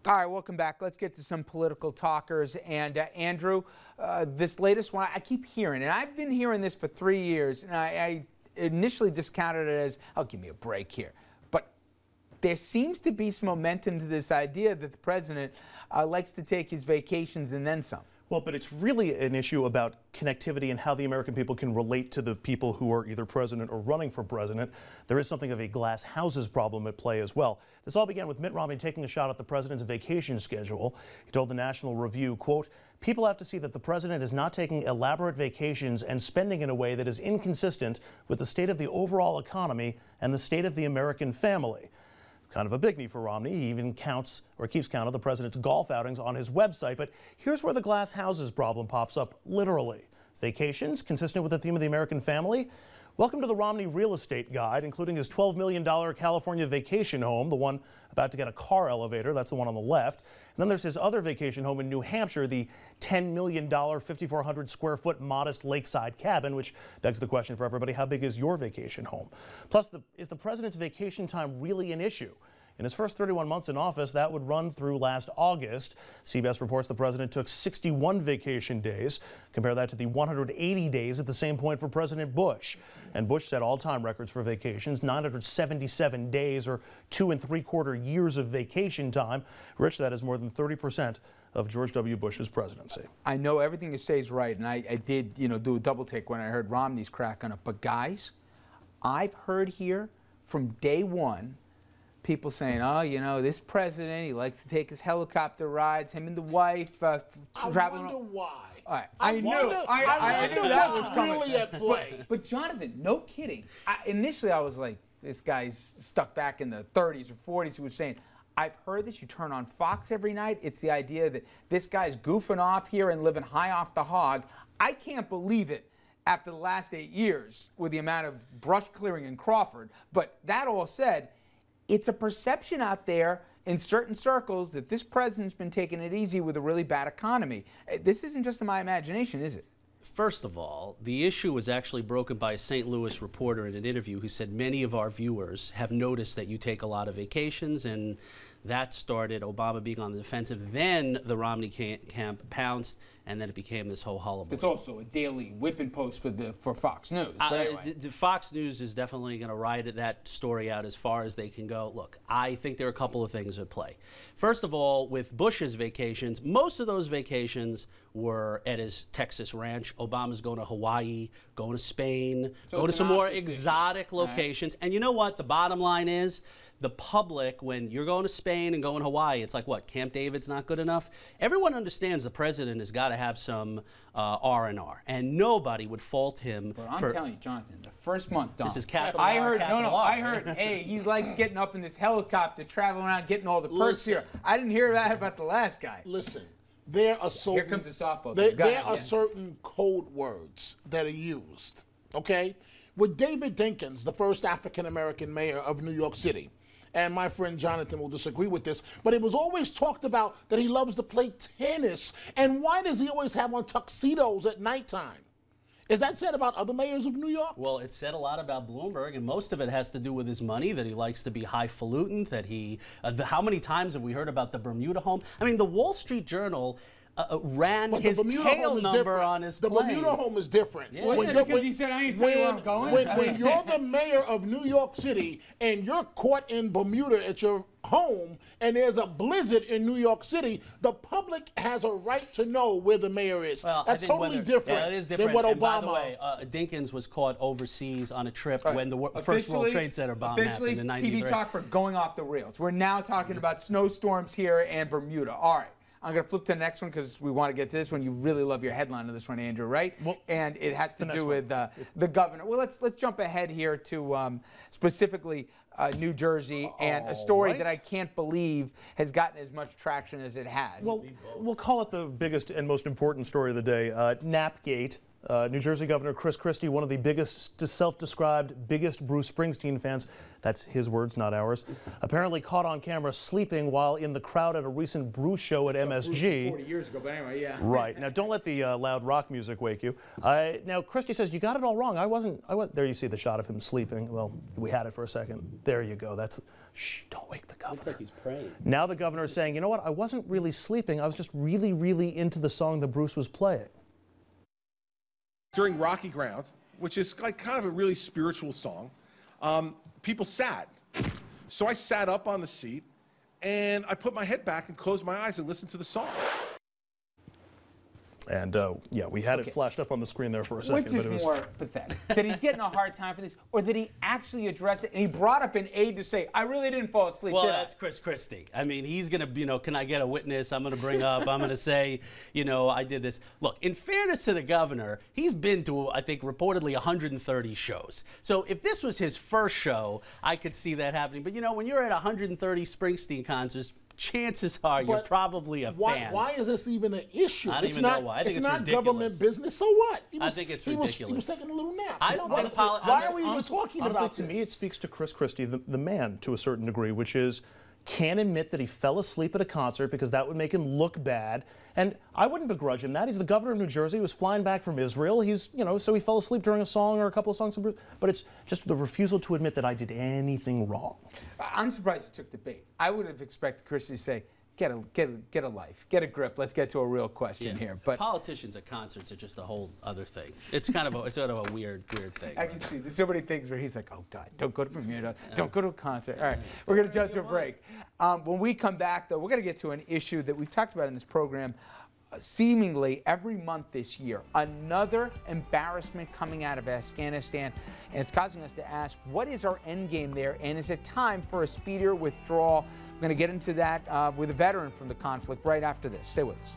All right, welcome back. Let's get to some political talkers. And Andrew, this latest one, I keep hearing, and I've been hearing this for 3 years, and I initially discounted it as, oh, give me a break here. But there seems to be some momentum to this idea that the president likes to take his vacations and then some. Well, but it's really an issue about connectivity and how the American people can relate to the people who are either president or running for president. There is something of a glass houses problem at play as well. This all began with Mitt Romney taking a shot at the president's vacation schedule. He told the National Review, quote, "People have to see that the president is not taking elaborate vacations and spending in a way that is inconsistent with the state of the overall economy and the state of the American family." Kind of a biggie for Romney. He even keeps count of the president's golf outings on his website. But here's where the glass houses problem pops up, literally. Vacations, consistent with the theme of the American family? Welcome to the Romney Real Estate Guide, including his $12 million California vacation home, the one about to get a car elevator. That's the one on the left. And then there's his other vacation home in New Hampshire, the $10 million, 5,400 square foot modest lakeside cabin, which begs the question for everybody, how big is your vacation home? Plus, is the president's vacation time really an issue? In his first 31 months in office, that would run through last August. CBS reports the president took 61 vacation days. Compare that to the 180 days at the same point for President Bush. And Bush set all-time records for vacations, 977 days or 2 3/4 years of vacation time. Rich, that is more than 30% of George W. Bush's presidency. I know everything you say is right, and I did, do a double take when I heard Romney's crack on it. But guys, I've heard here from day one, people saying, oh, this president, he likes to take his helicopter rides, him and the wife traveling. I wonder why. All right. I knew that was really at play. But Jonathan, no kidding. Initially, I was like, this guy's stuck back in the 30s or 40s who was saying, I've heard this. You turn on Fox every night. It's the idea that this guy's goofing off here and living high off the hog. I can't believe it after the last 8 years with the amount of brush clearing in Crawford. But that all said, it's a perception out there in certain circles that this president's been taking it easy with a really bad economy. This isn't just in my imagination, is it? First of all, the issue was actually broken by a St. Louis reporter in an interview who said many of our viewers have noticed that you take a lot of vacations, and that started Obama being on the defensive. Then the Romney camp pounced, and then it became this whole hullabaloo. It's also a daily whipping post for Fox News. Anyway. The Fox News is definitely going to ride that story out as far as they can go. Look, I think there are a couple of things at play. First of all, with Bush's vacations, most of those vacations were at his Texas ranch. Obama's going to Hawaii, going to Spain, going to some more exotic locations. Right. And you know what? The bottom line is, the public, when you're going to Spain and going to Hawaii, it's like, what, Camp David's not good enough? Everyone understands the president has got to have some R&R, and nobody would fault him. But I'm telling you, Jonathan, the first month, Don, this is capital I R, heard, capital R. I heard, hey, he likes getting up in this helicopter, traveling around, getting all the perks here. I didn't hear that about the last guy. Listen, there are certain, here comes the softball. There are certain code words that are used, okay? With David Dinkins, the first African-American mayor of New York City, and my friend Jonathan will disagree with this, but it was always talked about that he loves to play tennis. And why does he always have on tuxedos at nighttime? Is that said about other mayors of New York? Well, it's said a lot about Bloomberg, and most of it has to do with his money, that he likes to be highfalutin, that he, how many times have we heard about the Bermuda home? I mean, the Wall Street Journal ran his tail number on his plane. The Bermuda home is different. Yeah. Wasn't it because he said, I ain't telling you where I'm going? When you're the mayor of New York City and you're caught in Bermuda at your home and there's a blizzard in New York City, the public has a right to know where the mayor is. Well, that's totally different, it is different than what Obama. And by the way, Dinkins was caught overseas on a trip when the first World Trade Center bomb happened in '93. TV talk for going off the rails. We're now talking about snowstorms here and Bermuda. All right. I'm going to flip to the next one because we want to get to this one. You really love your headline of this one, Andrew, right? Well, and it has to do with the governor. Well, let's jump ahead here to specifically New Jersey and a story that I can't believe has gotten as much traction as it has. Well, we'll call it the biggest and most important story of the day, Napgate. New Jersey Governor Chris Christie, one of the biggest, self-described biggest Bruce Springsteen fans, that's his words, not ours, apparently caught on camera sleeping while in the crowd at a recent Bruce show at MSG. 40 years ago, but anyway, yeah. Right. Now, don't let the loud rock music wake you. Now, Christie says, you got it all wrong. I wasn't, there you see the shot of him sleeping. Well, we had it for a second. There you go. That's, shh, don't wake the governor. Looks like he's praying. Now the governor is saying, you know what, I wasn't really sleeping. I was just really, really into the song that Bruce was playing. During Rocky Ground, which is like kind of a really spiritual song, people sat. So I sat up on the seat, and I put my head back and closed my eyes and listened to the song. And yeah, we had it flashed up on the screen there for a second. Which is but it was... more pathetic? That he's getting a hard time for this, or that he actually addressed it and he brought up an aide to say, I really didn't fall asleep, Well, did I? that's Chris Christie. I mean, he's going to, you know, can I get a witness? I'm going to bring up, I'm going to say, you know, I did this. Look, in fairness to the governor, he's been to, I think, reportedly 130 shows. So if this was his first show, I could see that happening. But, you know, when you're at 130 Springsteen concerts, chances are you're probably a fan. Why is this even an issue? I don't even know why. I think it's not ridiculous. Government business. So what? I think it's ridiculous. He was taking a little nap. I don't think why are we even talking about honestly, to me, it speaks to Chris Christie, the man, to a certain degree, which is can't admit that he fell asleep at a concert because that would make him look bad. And I wouldn't begrudge him that. He's the governor of New Jersey. He was flying back from Israel. He's, you know, so he fell asleep during a song or a couple of songs. But it's just the refusal to admit that I did anything wrong. I'm surprised he took the bait. I would have expected Christie to say, get a life, get a grip. Let's get to a real question here. But politicians at concerts are just a whole other thing. It's kind of a weird thing. I can see there's so many things where he's like, oh God, don't go to Bermuda, don't go to a concert. All right, we're going to jump to a break. When we come back, though, we're going to get to an issue that we've talked about in this program seemingly every month this year. Another embarrassment coming out of Afghanistan, and it's causing us to ask, what is our end game there, and is it time for a speedier withdrawal? We're going to get into that with a veteran from the conflict right after this. Stay with us.